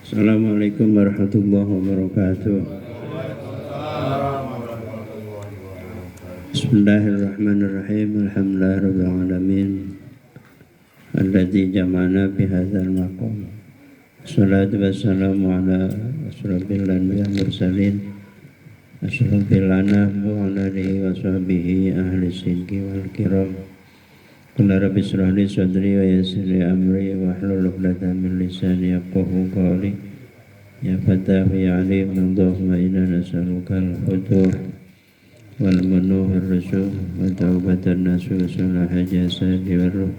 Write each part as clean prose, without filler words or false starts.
Assalamualaikum warahmatullahi wabarakatuh. Bismillahirrahmanirrahim. Alhamdulillahirabbil alamin. Alladzi jama'ana fi hadzal maqam. Shalatu wassalamu ala asyrafil anbiya'i wal mursalin. Asyrafil anam wa ala alihi wa sahbihi ahli sidqi wal kiram. Qul rabbi shrah li sadri wa yassir li amri wa hlul 'uqdatam min lisani yafqahu qawli. Ya Fatah ya Alim, Allahumma inna nas'aluka al-futuh wal manuh ar-rusuh wa taubatan nasuh salah jasadi wa ruh.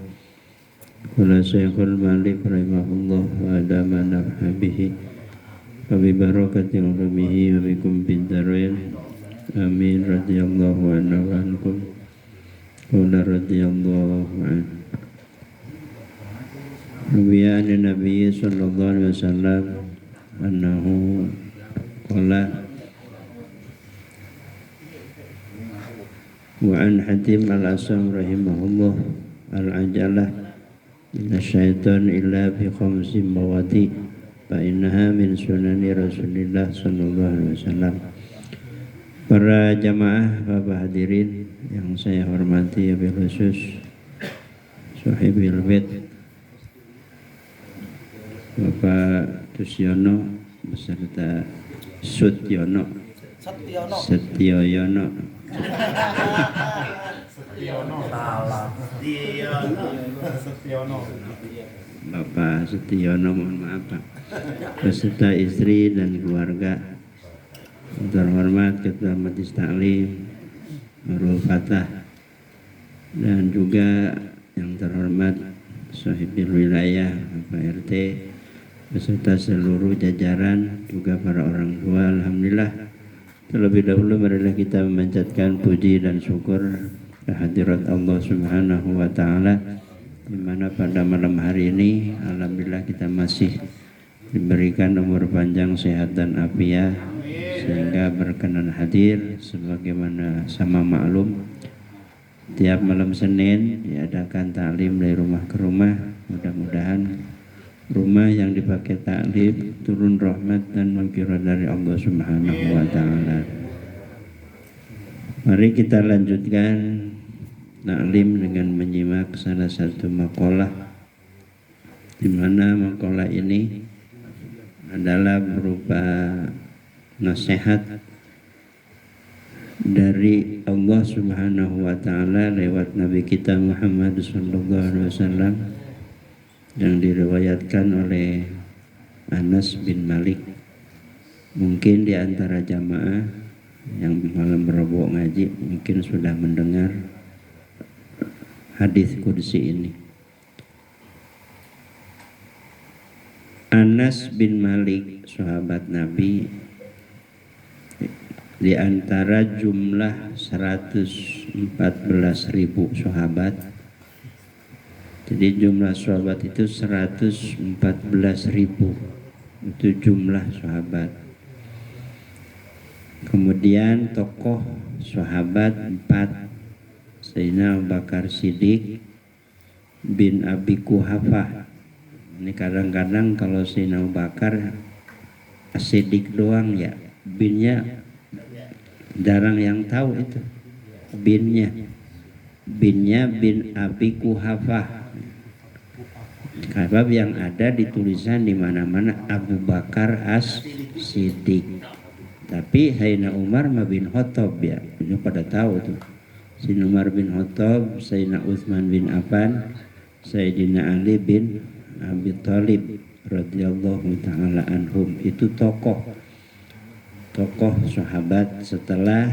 Qala Syekhul Malik rahimahullah wa adama nafhabihi wa bi barakatil rumihi wa bikum bidarain. Amin radhiyallahu anhu wa ankum. Qala radhiyallahu anhu. Ruwiya an-nabiy sallallahu alaihi wasallam annahu qala wa an Hatim al-Asam rahimahullah al-ajalah minasyaitan illa bi khamsi mawati fa innaha min sunani Rasulillah sallallahu alaihi wasallam. Para jamaah Bapak hadirin yang saya hormati, wabil khusus Sohibil Bait Bapak Tusyono beserta Sutyono Setyoyono Bapak Setyono, mohon maaf Pak, beserta istri dan keluarga. Terhormat Ketua Majelis Taklim Nurul Fatah dan juga yang terhormat Sohibil Wilayah Bapak RT beserta seluruh jajaran, juga para orang tua. Alhamdulillah, terlebih dahulu marilah kita memanjatkan puji dan syukur kehadirat Allah Subhanahu wa taala, di mana pada malam hari ini alhamdulillah kita masih diberikan umur panjang, sehat dan afiat sehingga berkenan hadir. Sebagaimana sama maklum, tiap malam Senin diadakan taklim dari rumah ke rumah. Mudah-mudahan rumah yang dipakai taklim turun rahmat dan maghfirah dari Allah Subhanahu wa taala. Mari kita lanjutkan taklim dengan menyimak salah satu maqalah, di mana maqalah ini adalah berupa nasihat dari Allah Subhanahu wa taala lewat Nabi kita Muhammad sallallahu alaihi wasallam yang diriwayatkan oleh Anas bin Malik. Mungkin di antara jamaah yang malam Rabu ngaji mungkin sudah mendengar hadis qudsi ini. Anas bin Malik, sahabat Nabi, di antara jumlah 114.000 sahabat. Jadi jumlah sahabat itu 114.000, itu jumlah sahabat. Kemudian tokoh sahabat 4, Sayyidina Abu Bakar Siddiq bin Abi Quhafah. Ini kadang-kadang kalau Sayyidina Abu Bakar Siddiq doang ya, binnya jarang yang tahu itu. Binnya bin Abi Quhafah. Sebab yang ada di tulisan di mana-mana Abu Bakar As-Siddiq. Tapi Sayyidina Umar bin Khattab ya, ini pada tahu tuh. Sayyidina Umar bin Khattab, Sayyidina Utsman bin Affan, Sayyidina Ali bin Abi Thalib radhiyallahu taala anhum. Itu tokoh sahabat setelah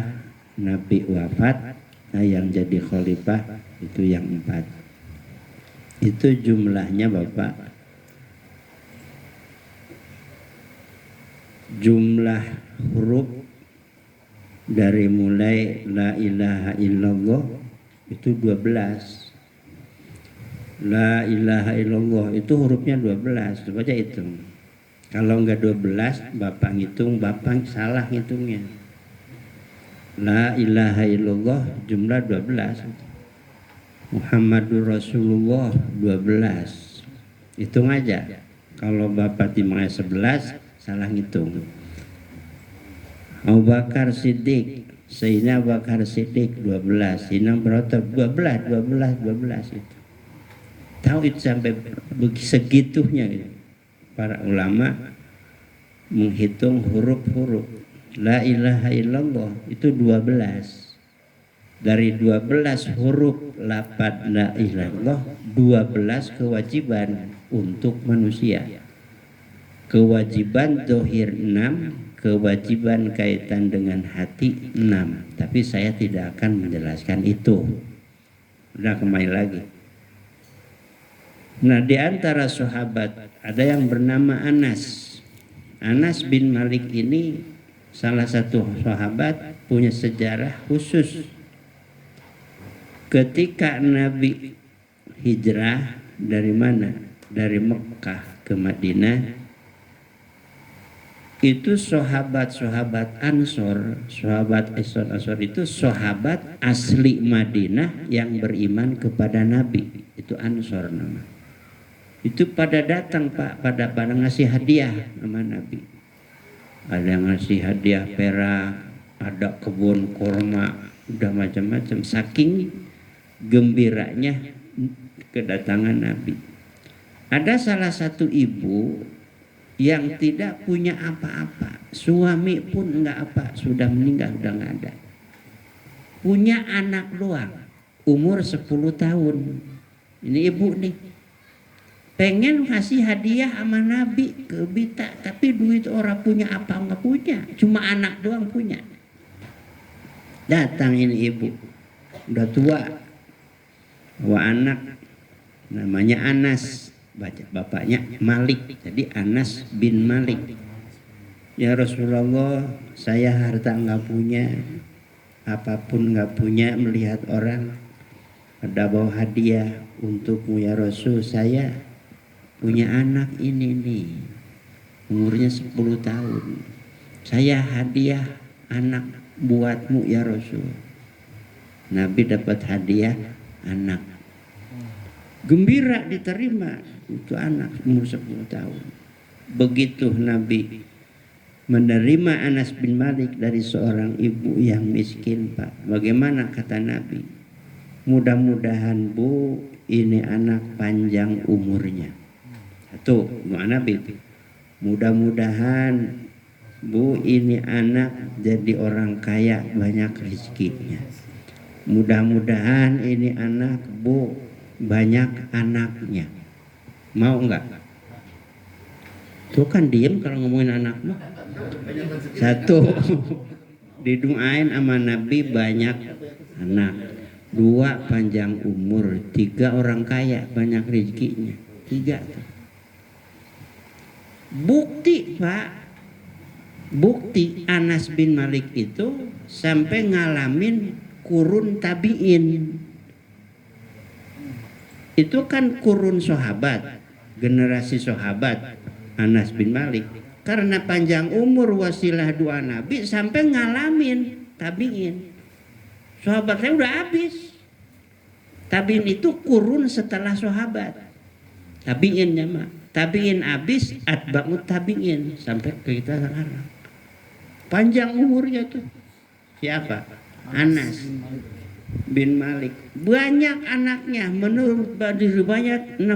Nabi wafat. Nah, yang jadi khalifah itu yang 4. Itu jumlahnya Bapak. Jumlah huruf dari mulai la ilaha illallah itu 12. La ilaha illallah itu hurufnya 12. Coba aja hitung. Kalau enggak 12, Bapak ngitung, Bapak salah ngitungnya. La ilaha illallah jumlah 12. Muhammadur Rasulullah 12. Hitung aja. Kalau Bapak timangnya 11, salah ngitung. Abu Bakar Siddiq, Sayyidina Abu Bakar Siddiq 12, Sayyidina Brotor 12 itu. Tahu itu sampai segitunya gitu. Para ulama menghitung huruf-huruf. La ilaha illallah itu 12. Dari 12 huruf lafaz la ilaha illallah, 12 kewajiban untuk manusia. Kewajiban dohir 6, kewajiban kaitan dengan hati 6. Tapi saya tidak akan menjelaskan itu. Udah kembali lagi. Nah, di antara sahabat ada yang bernama Anas. Anas bin Malik ini salah satu sahabat punya sejarah khusus. Ketika Nabi hijrah dari mana? Dari Mekah ke Madinah, itu sahabat-sahabat Ansor, sahabat Ansor itu sahabat asli Madinah yang beriman kepada Nabi. Itu Ansor nama. Itu pada datang Pak, pada ngasih hadiah sama Nabi. Ada yang ngasih hadiah perak, ada kebun kurma, udah macam-macam. Saking gembiranya kedatangan Nabi. Ada salah satu ibu yang tidak punya apa-apa, suami pun enggak apa, sudah meninggal, sudah enggak ada. Punya anak doang, umur 10 tahun. Ini ibu nih, pengen kasih hadiah sama Nabi ke Bita, tapi duit orang punya apa enggak punya, cuma anak doang punya. Datang ini ibu, udah tua, bawa anak, namanya Anas, baca bapaknya Malik, jadi Anas bin Malik. Ya Rasulullah, saya harta enggak punya, apapun enggak punya, melihat orang ada bawa hadiah untukmu ya Rasul, saya punya anak ini nih, umurnya 10 tahun, saya hadiah anak buatmu ya Rasul. Nabi dapat hadiah anak, gembira diterima, itu anak umur 10 tahun. Begitu Nabi menerima Anas bin Malik dari seorang ibu yang miskin Pak, bagaimana kata Nabi? Mudah-mudahan Bu, ini anak panjang umurnya. Satu, doa Nabi itu. Mudah-mudahan Bu, ini anak jadi orang kaya, banyak rezekinya. Mudah-mudahan ini anak Bu, banyak anaknya. Mau enggak? Tuh kan diem kalau ngomongin anak mah. Satu, didoain sama Nabi banyak anak. 2, panjang umur. 3, orang kaya, banyak rezekinya. 3 tuh. Bukti Pak, bukti Anas bin Malik itu sampai ngalamin kurun tabi'in. Itu kan kurun sahabat, generasi sahabat Anas bin Malik. Karena panjang umur wasilah doa Nabi sampai ngalamin tabi'in. Sahabatnya udah habis. Tabi'in itu kurun setelah sahabat. Tabi'innya mah. Tabi'in habis, atba'ut tabi'in sampai ke kita sekarang. Panjang umurnya tuh. Siapa? Anas bin Malik. Banyak anaknya, menurut Badri banyak 60.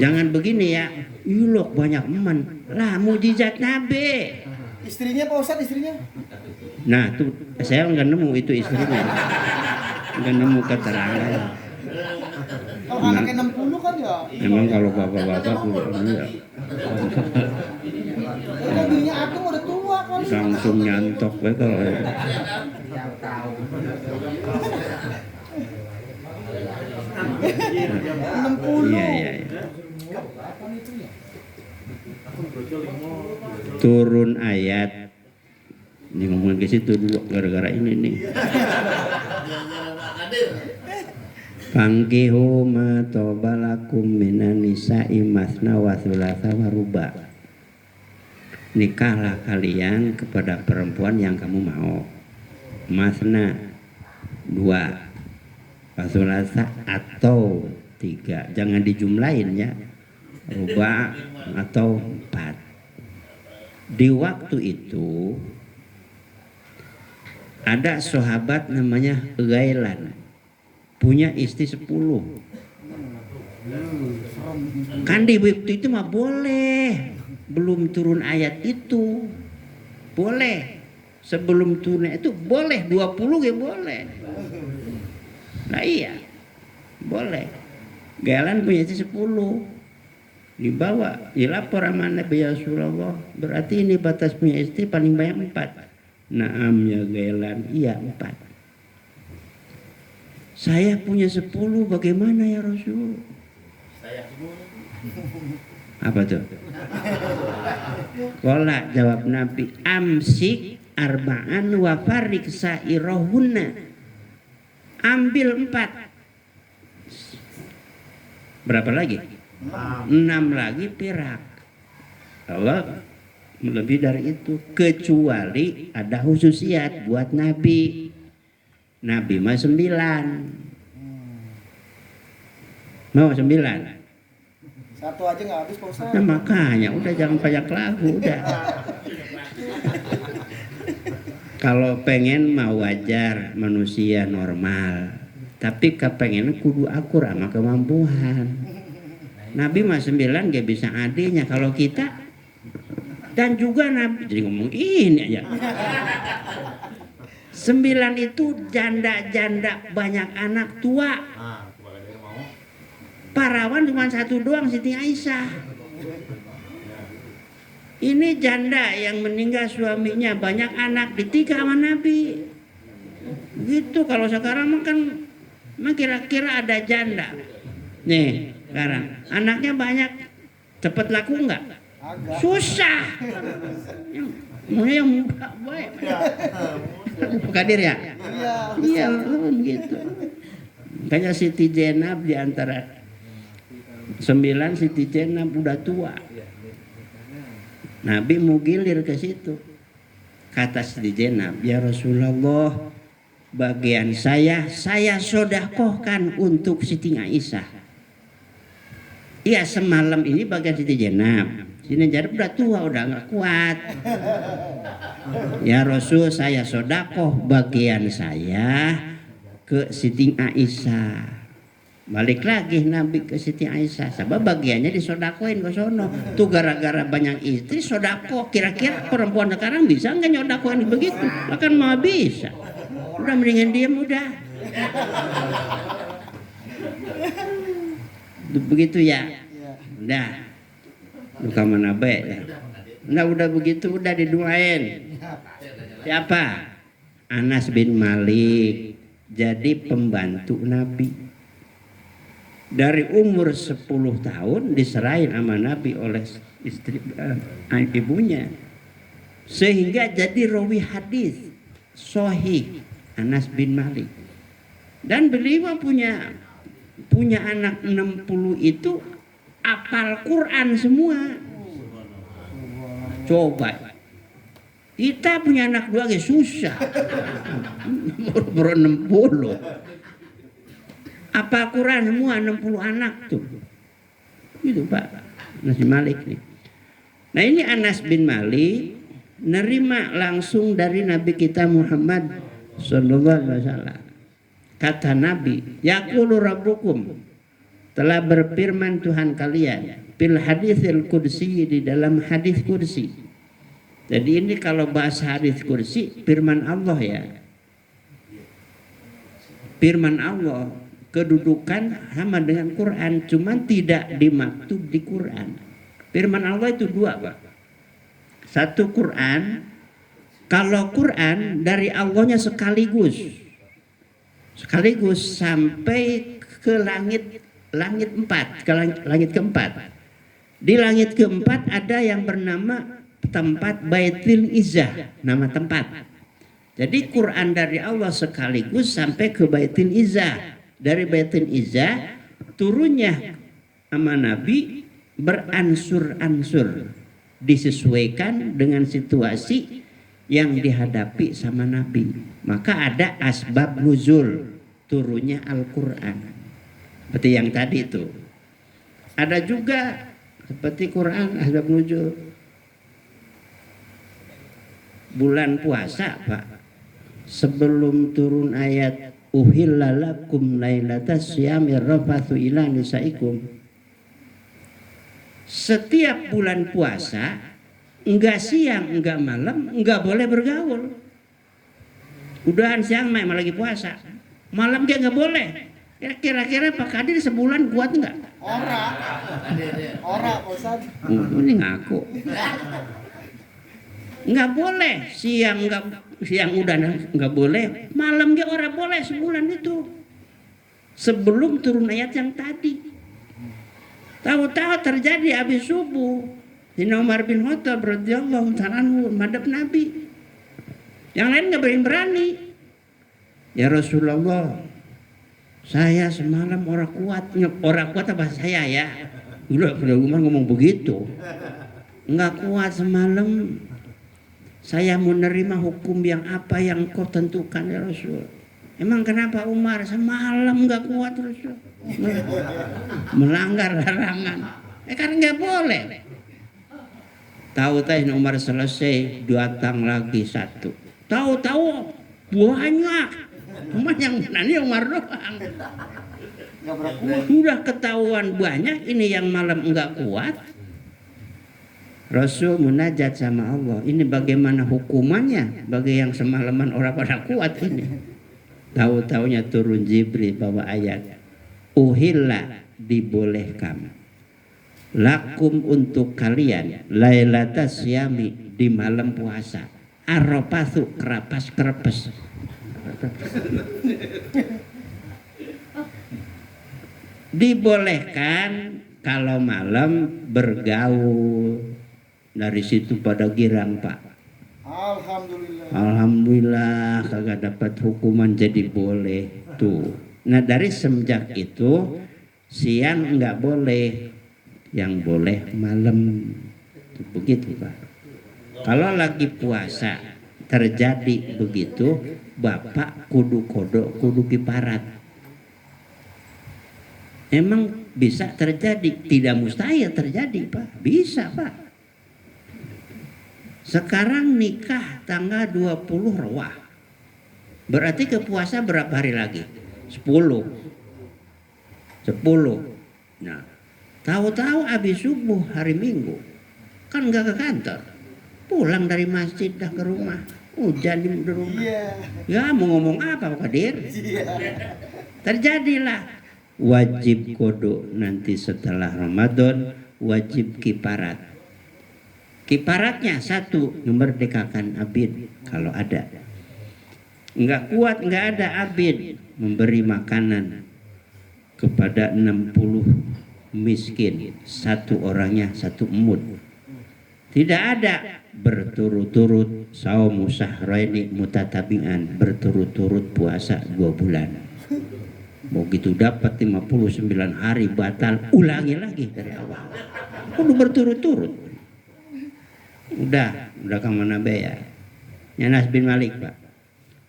Jangan begini ya, yulok banyak teman. Lah mujizat Nabi. Istrinya Pak Ustadz, istrinya? Nah tuh saya nggak nemu itu istrinya. Nggak nemu keterangan. Kalau anaknya 60 kan ya? Memang kalau bapak-bapak ya. Mobilnya aku udah tua kan? Langsung nyantok we kalau ya. 60. Iya. Turun ayat. Ini ngomongin ke situ dulu gara-gara ini nih. Fangkihu ma tobalakum minan nisa'i masna wa thulatha wa ruba. Nikahlah kalian kepada perempuan yang kamu mau. Masna 2, wa thulatha atau 3, jangan dijumlahin ya, ruba atau 4. Di waktu itu ada sahabat namanya Ghailan, punya istri 10. Kan di waktu itu mah boleh, belum turun ayat itu, boleh. Sebelum turun itu boleh 20 ya boleh. Nah iya, boleh. Ghailan punya istri 10, dibawa, dilapor sama Nabi ya Rasulullah, berarti ini batas punya istri paling banyak 4. Naam ya Ghailan, iya 4. Saya punya 10, bagaimana ya Rasul? Apa tuh? Qala, jawab Nabi, amsik arba'an wa farik sa'irohunna. Ambil 4. Berapa lagi? 6 lagi pirak. Allah lebih dari itu, kecuali ada khususiat buat Nabi. Nabi mah 9. Mau 9? Satu aja nggak habis Pak Ustadz. Nah, makanya udah jangan banyak lagu udah. Kalau pengen mah wajar, manusia normal. Tapi kepengen kudu akur sama kemampuan. Nabi mah 9 gak bisa adanya. Kalau kita, dan juga Nabi, jadi ngomong ini aja. 9 itu janda-janda banyak anak tua. Parawan cuma 1 doang, Siti Aisyah. Ini janda yang meninggal suaminya banyak anak, ditikah sama Nabi. Gitu. Kalau sekarang kan kira-kira ada janda. Nih sekarang anaknya banyak, cepet laku nggak? Susah. Maunya yang muda baik. Kadir ya? Iya begitu. Makanya Siti Jenab di antara 9, Siti Jenab udah tua. Nabi mau gilir ke situ. Kata Siti Jenab, ya Rasulullah, bagian saya sodakohkan untuk Siti Aisyah. Iya, semalam ini bagian Siti Jenab. Siti Jenab udah tua, udah nggak kuat. Ya Rasul, saya sodakoh bagian saya ke Siti Aisyah. Balik lagi Nabi ke Siti Aisyah, sebab bagiannya disodakoin ke sono. Tuh gara-gara banyak istri sodako. Kira-kira perempuan sekarang bisa nggak nyodakoin begitu? Akan mau bisa. Udah mendingan diam udah. Begitu ya. Udah. Luka mana baik ya. Nah udah begitu udah didoain. Siapa? Anas bin Malik jadi pembantu Nabi. Dari umur 10 tahun diserahin sama Nabi oleh istri ibunya, sehingga jadi rawi hadis sahih Anas bin Malik. Dan beliau punya anak 60 itu apal Quran semua. Coba kita punya anak 2 aja susah. Baru 60. Apa Quran semua 60 anak tuh. Gitu Pak Anas bin Malik nih. Nah ini Anas bin Malik nerima langsung dari Nabi kita Muhammad sallallahu alaihi wasallam. Kata Nabi, yaqulu rabbukum, telah berfirman Tuhan kalian fil haditsil qudsi, di dalam hadis kursi. Jadi ini kalau bahasa hadis kursi firman Allah ya. Firman Allah kedudukan sama dengan Quran, cuman tidak dimaktub di Quran. Firman Allah itu 2 Pak. 1 Quran, kalau Quran dari Allahnya sekaligus sampai ke langit 4, ke langit keempat. Di langit keempat ada yang bernama tempat Baitul Izzah, nama tempat. Jadi Quran dari Allah sekaligus sampai ke Baitul Izzah. Dari Baitul Izzah turunnya sama Nabi beransur-ansur, disesuaikan dengan situasi yang dihadapi sama Nabi. Maka ada asbab nuzul turunnya Al-Quran. Seperti yang tadi itu. Ada juga seperti Quran asbab nuzul. Bulan puasa, Pak. Sebelum turun ayat uhilla lakum lailatas syamir rafathu ila nisaikum. Setiap bulan puasa, enggak siang, enggak malam, enggak boleh bergaul. Udahan siang memang lagi puasa. Malam dia enggak boleh. Kira-kira Pak Kadir sebulan kuat enggak? Ora, Pak Ustaz. Ini ngaku. Enggak boleh. Siang udah enggak boleh. Malam dia orang boleh sebulan itu. Sebelum turun ayat yang tadi. Tahu-tahu terjadi habis subuh. Sayyidina Umar bin Khattab radhiyallahu ta'ala anhu madhab Nabi. Yang lain enggak berani. Ya Rasulullah, saya semalam orang kuat apa saya ya? Udah Umar ngomong begitu. Enggak kuat semalam. Saya menerima hukum yang apa yang kau tentukan ya Rasul. Emang kenapa Umar semalam enggak kuat Rasul? Melanggar larangan. Kan enggak boleh. Tahu-tahu Umar selesai datang lagi satu. Tahu-tahu banyak. Cuma yang nani Umar doang. Sudah ketahuan banyak, ini yang malam enggak kuat. Rasul munajat sama Allah. Ini bagaimana hukumannya bagi yang semalaman orang pada kuat ini. Tahu-taunya turun Jibril bawa ayat. Uhilla dibolehkan. Lakum untuk kalian lailatas syami di malam puasa. Arrafathu kerapas-kerepes. Dibolehkan kalau malam bergaul. Dari situ pada girang Pak. Alhamdulillah kagak dapat hukuman jadi boleh tuh. Nah dari semenjak itu siang enggak boleh, yang boleh malam. Begitu Pak. Kalau lagi puasa terjadi begitu, Bapak kudu kodok, kudu kiparat. Emang bisa terjadi, tidak mustahil terjadi Pak. Bisa Pak. Sekarang nikah tanggal 20 Rawah. Berarti ke puasa berapa hari lagi? 10. Nah, tahu-tahu habis subuh hari Minggu. Kan enggak ke kantor. Pulang dari masjid dah ke rumah. Hujan di rumah. Ya mau ngomong apa Pak Kadir? Terjadilah. Wajib kodok nanti setelah Ramadan. Wajib kiparat. Kiparatnya satu, memerdekakan abid kalau ada. Enggak kuat, enggak ada abid, memberi makanan kepada 60 miskin, satu orangnya satu emud. Tidak ada berturut-turut saum syahraini mutatabi'an, berturut-turut puasa 2 bulan. Begitu dapat 59 hari batal, ulangi lagi dari awal. Kudu berturut-turut. Udah kemana ya? Anas bin Malik Pak.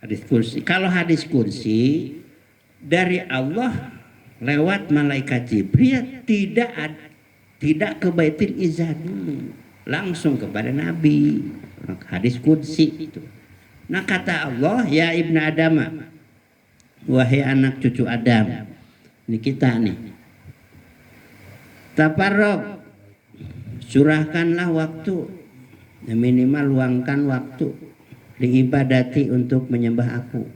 Hadis kursi. Kalau hadis kursi dari Allah lewat malaikat Jibril tidak ke Baitul Izzah dulu, langsung kepada Nabi. Hadis kursi itu. Nah kata Allah, ya ibnu Adam, wahai anak cucu Adam. Ini kita nih. Taparrok, curahkanlah waktu. Minimal luangkan waktu diibadati untuk menyembah aku.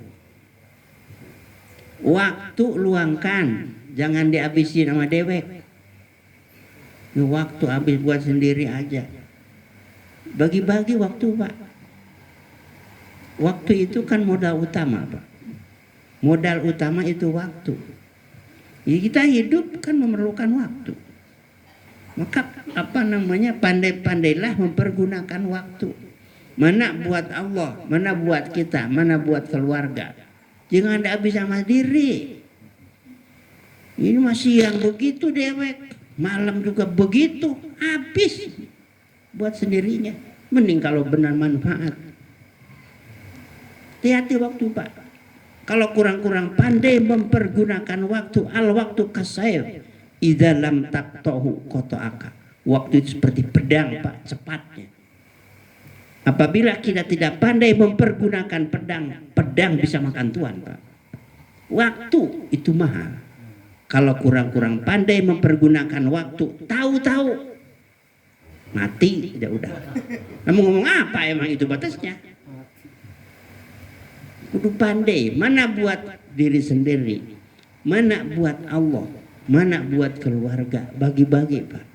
Waktu luangkan, jangan dihabisin sama dewek. Waktu habis buat sendiri aja. Bagi-bagi waktu Pak. Waktu itu kan modal utama Pak. Modal utama itu waktu. Ya, kita hidup kan memerlukan waktu. Maka pandai-pandailah mempergunakan waktu. Mana buat Allah, mana buat kita, mana buat keluarga. Jangan ada habis sama diri. Ini masih yang begitu dewek, malam juga begitu, habis buat sendirinya. Mending kalau benar manfaat. Hati-hati waktu Pak. Kalau kurang-kurang pandai mempergunakan waktu, al waktu kasair idza lam taqtahu qata'aka. Waktu itu seperti pedang, Pak, cepatnya. Apabila kita tidak pandai mempergunakan pedang, pedang bisa makan tuan, Pak. Waktu itu mahal. Kalau kurang-kurang pandai mempergunakan waktu, tahu-tahu mati, ya udah. Kamu ngomong apa emang itu batasnya? Kudu pandai, mana buat diri sendiri, mana buat Allah, mana buat keluarga, bagi-bagi, Pak.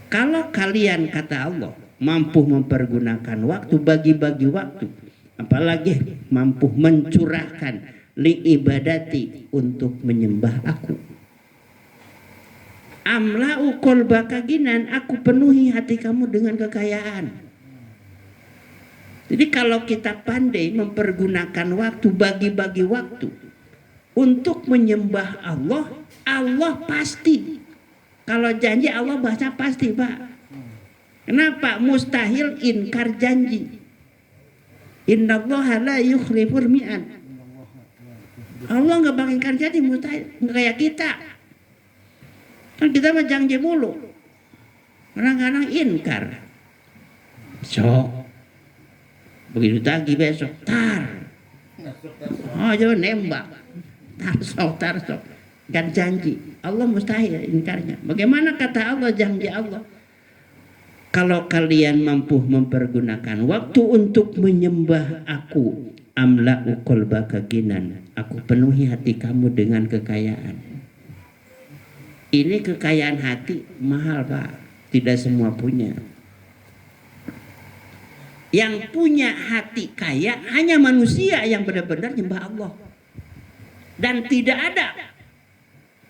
Kalau kalian, kata Allah, mampu mempergunakan waktu, bagi-bagi waktu, apalagi mampu mencurahkan liibadati untuk menyembah aku. Amla'u qalbaka ginan, aku penuhi hati kamu dengan kekayaan. Jadi kalau kita pandai mempergunakan waktu, bagi-bagi waktu untuk menyembah Allah, Allah pasti. Kalau janji Allah bahasa pasti, Pak. Kenapa? Mustahil inkar janji. Innallaha la yukhliful mi'ad. Allah nggak bakal ingkar janji, mustahil. Nggak kayak kita. Kan kita mah janji mulu. Kadang-kadang ingkar. So, begitu tagi besok, tar. Oh, jangan nembak. Tarsok. Kan janji. Allah mustahil ingkarnya. Bagaimana kata Allah, janji Allah? Kalau kalian mampu mempergunakan waktu untuk menyembah aku, amla'u qalbaka ginan, aku penuhi hati kamu dengan kekayaan. Ini kekayaan hati mahal, Pak. Tidak semua punya. Yang punya hati kaya hanya manusia yang benar-benar nyembah Allah. Dan tidak ada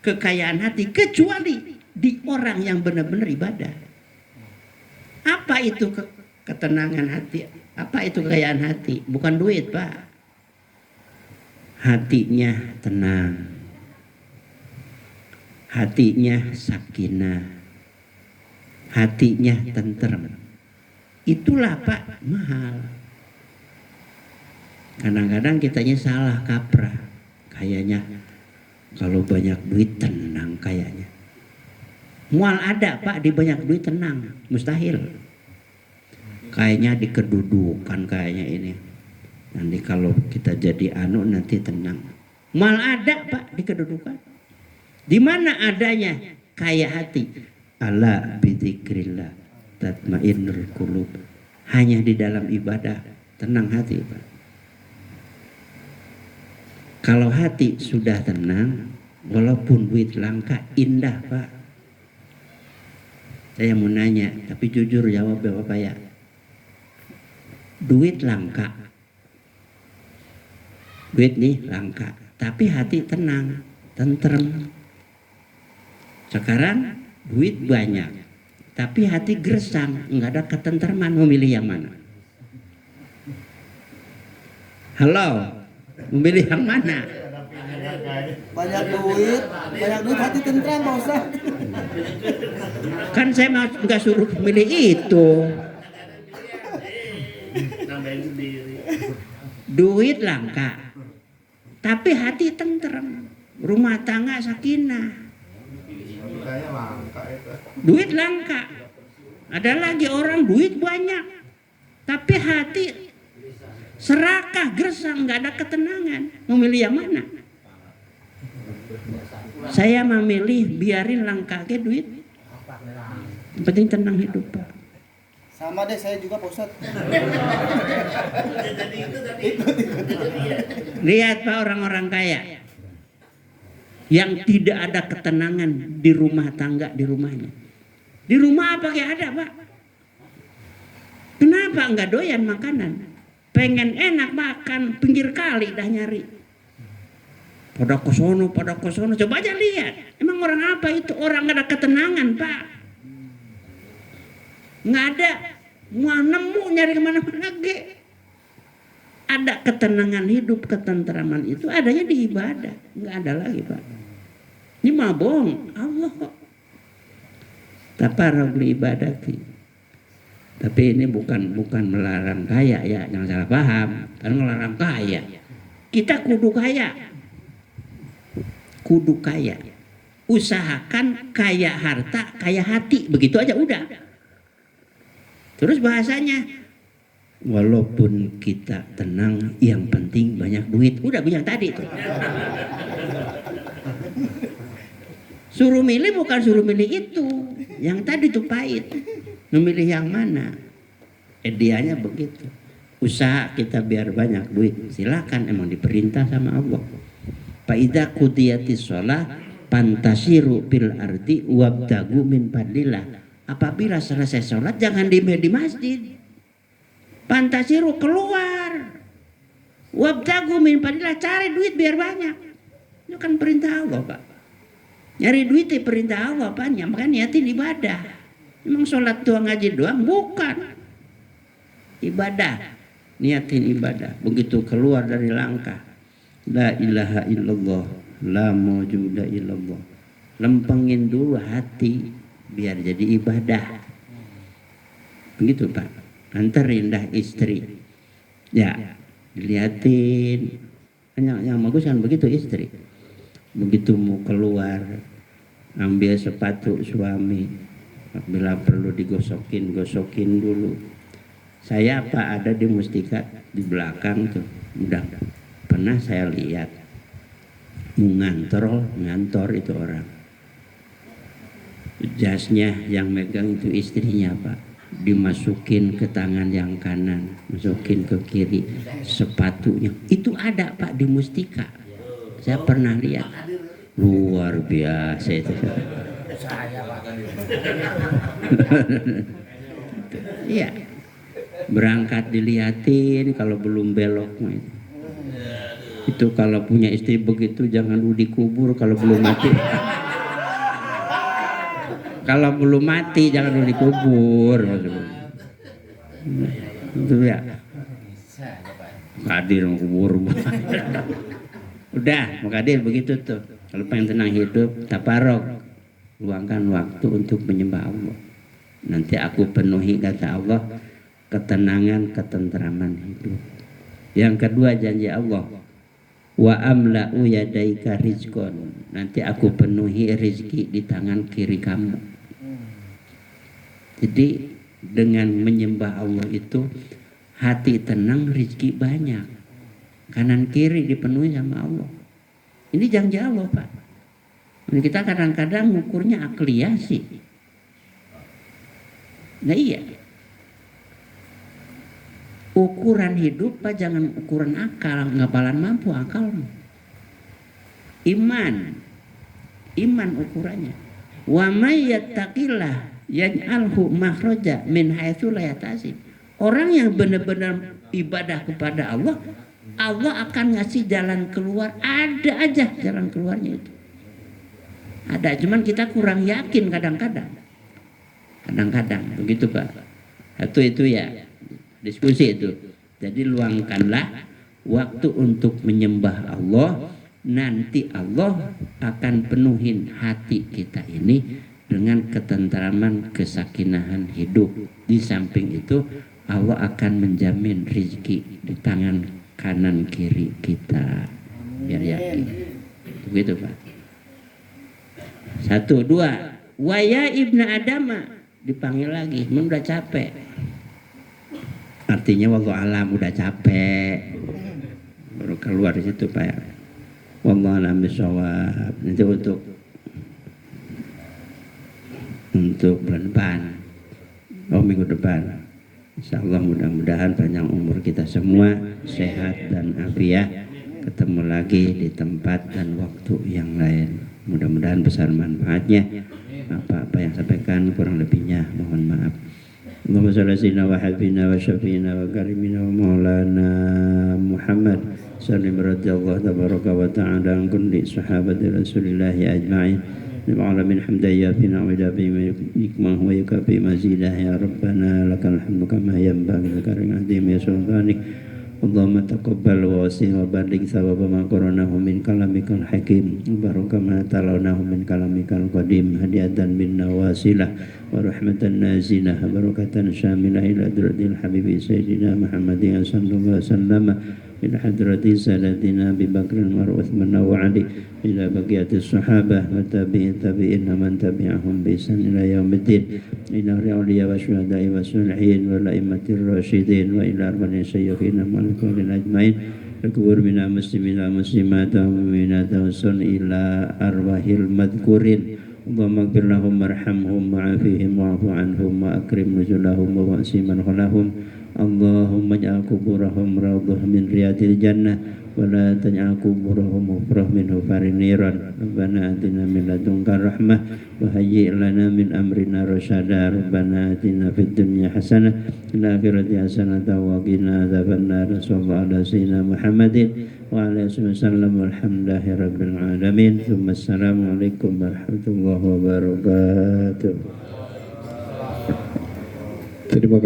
kekayaan hati kecuali di orang yang benar-benar ibadah. Apa itu ketenangan hati? Apa itu kekayaan hati? Bukan duit, Pak. Hatinya tenang. Hatinya sakinah. Hatinya tentrem. Itulah, Pak, mahal. Kadang-kadang kitanya salah kaprah. Kayaknya kalau banyak duit tenang kayaknya. Mual ada, Pak, di banyak duit tenang, mustahil. Kayaknya di kedudukan kayaknya ini. Nanti kalau kita jadi nanti tenang. Mual ada, Pak, di kedudukan. Di mana adanya? Kaya hati. Ala bidzikrillah tatmainnul qulub. Hanya di dalam ibadah tenang hati, Pak. Kalau hati sudah tenang, walaupun duit langka, indah, Pak. Saya mau nanya, tapi jujur jawab Bapak ya. Duit langka. Duit nih langka, tapi hati tenang, tentrem. Sekarang duit banyak, tapi hati gersang, nggak ada ketentreman. Memilih yang mana? Halo, memilih yang mana? Banyak duit hati tentram, Pak Ustaz. Kan saya nggak suruh milih itu. Duit langka, tapi hati tentrem, rumah tangga sakinah. Duit langka, ada lagi orang duit banyak, tapi hati serakah, gersang, nggak ada ketenangan. Memilih yang mana? Saya memilih biarin langka ke duit. Yang penting tenang hidup, Pak. Sama deh, saya juga, Pak Ustaz. Lihat, Pak, orang-orang kaya yang tidak ada ketenangan di rumah tangga, di rumahnya. Di rumah apa kayak ada, Pak? Kenapa nggak doyan makanan? Pengen enak makan, pinggir kali dah nyari. Pada kosono. Coba aja lihat. Emang orang apa itu? Orang nggak ada ketenangan, Pak. Nggak ada. Mau nemu nyari kemana-mana lagi. Ada ketenangan hidup, ketentraman itu adanya di ibadah. Nggak ada lagi, Pak. Ini mah bohong. Allah kok. Taparrug li ibadati. Tapi ini bukan melarang kaya ya, jangan salah paham. Kan melarang kaya. Kita kudu kaya. Kudu kaya. Usahakan kaya harta, kaya hati. Begitu aja udah. Terus bahasanya, walaupun kita tenang, yang penting banyak duit. Udah bilang tadi tuh. Suruh milih bukan suruh milih itu. Yang tadi tuh pahit. Memilih yang mana? Dianya begitu. Usaha kita biar banyak duit. Silakan, emang diperintah sama Allah. Faidza qudiyatis shalah pantasiru fil ardi wabtagu min fadlillah. Apabila selesai sholat jangan di masjid. Pantasiru keluar. Wabtagu min fadlillah, cari duit biar banyak. Itu kan perintah Allah, Pak. Nyari duit itu perintah Allah, Pak. Makanya niatin ibadah. Emang sholat doang, ngaji doang? Bukan. Ibadah. Niatin ibadah. Begitu keluar dari langkah, la ilaha illallah, la mawjuda illallah. Lempengin dulu hati biar jadi ibadah. Begitu, Pak. Anterin dah istri. Ya, dilihatin. Yang bagus kan begitu istri. Begitu mau keluar, ambil sepatu suami. Bila perlu digosokin, gosokin dulu. Saya apa ada di Mustika di belakang tuh. Udah pernah saya lihat ngantor itu orang. Jasnya yang megang itu istrinya, Pak. Dimasukin ke tangan yang kanan, masukin ke kiri. Sepatunya itu ada, Pak, di Mustika. Saya pernah lihat. Luar biasa itu. Iya. Berangkat dilihatin, kalau belum belok itu kalau punya istri begitu jangan dulu dikubur kalau belum mati. Kalau belum mati jangan dulu dikubur. Itu ya. Kadir mau kubur. Udah, Mukadir begitu tuh. Kalau pengen tenang hidup, taparok. Luangkan waktu untuk menyembah Allah. Nanti aku penuhi, kata Allah, ketenangan, ketentraman hidup. Yang kedua janji Allah, wa amla'u yadaika rizqan. Nanti aku penuhi rezeki di tangan kiri kamu. Jadi dengan menyembah Allah itu hati tenang, rezeki banyak. Kanan kiri dipenuhi sama Allah. Ini janji Allah, Pak. Ini kita kadang-kadang ngukurnya akliyah sih. Nah iya. Ukuran hidup, Pak, jangan ukuran akal. Nggak bakalan mampu akal. Iman ukurannya. Wa may yattaqillah yaj'alhu makhraja min haitsu la yahtasib. Orang yang benar-benar ibadah kepada Allah, Allah akan ngasih jalan keluar. Ada aja jalan keluarnya itu. Ada, cuman kita kurang yakin kadang-kadang. Kadang-kadang begitu, Pak. Itu ya diskusi itu. Jadi luangkanlah waktu untuk menyembah Allah. Nanti Allah akan penuhin hati kita ini dengan ketentraman, kesakinahan hidup. Di samping itu Allah akan menjamin rezeki di tangan kanan kiri kita. Biar yakin. Begitu, Pak. 1, 2. Waya ibnu Adama, dipanggil lagi, udah capek. Artinya wallahu alam, udah capek. Baru keluar di situ, Pak. Wallahu alam bisawab. Nanti untuk bulan depan. Minggu depan. Insyaallah mudah-mudahan panjang umur kita semua, sehat dan afiat. Ketemu lagi di tempat dan waktu yang lain. Mudah-mudahan besar manfaatnya. Apa-apa yang sampaikan kurang lebihnya mohon maaf. Allahumma shalli ala sayyidina wa habibina wa syafiina wa karimina wa maulana Muhammad sallim radhiyallahu tabaraka wa ta'ala an kulli sahabati Rasulillah ajma'in. Alamin hamdaya fina wa jabi hikmah wa yukafi mazidah ya rabbana lakal hamdu kama yanbaghi li karim adim ya sultanik. Allahumma taqabbal wa wasi' wa barik thawaba ma qaranahu min kalamikal hakim baraka ma talawnahu min kalamikal qadim hadiyatan bin nawasilah wa rahmatan nazilah barakatan syamilah ila durdil habibi sayyidina Muhammadin sallallahu alaihi wasallam إلى حضرة سادتنا أبي بكر وعثمان وعلي إلى بقية الصحابة والتابعين من تبعهم بإحسان إلى يوم الدين إلى الأولياء والشهداء والصالحين والأئمة الراشدين وإلى أرواح شيوخنا والمؤمنين أجمعين الكبر من المسلمين والمسلمات والمؤمنات والصالحين إلى أرواح المذكورين اللهم اغفر لهم وارحمهم وعافهم واعف عنهم وأكرم نزلهم وواسع مدخلهم اللهم اجعل قبورهم روضة من رياض الجنة ولا تجعل قبورهم حفرة من حفر النيران ربنا آتنا من لدنك رحمة وهيئ لنا من أمرنا رشدا ربنا آتنا في الدنيا حسنة وفي الآخرة حسنة وقنا عذاب النار صلى الله على سيدنا محمد وعلى آله وسلم والحمد لله رب العالمين ثم السلام عليكم ورحمة الله وبركاته. Terima kasih.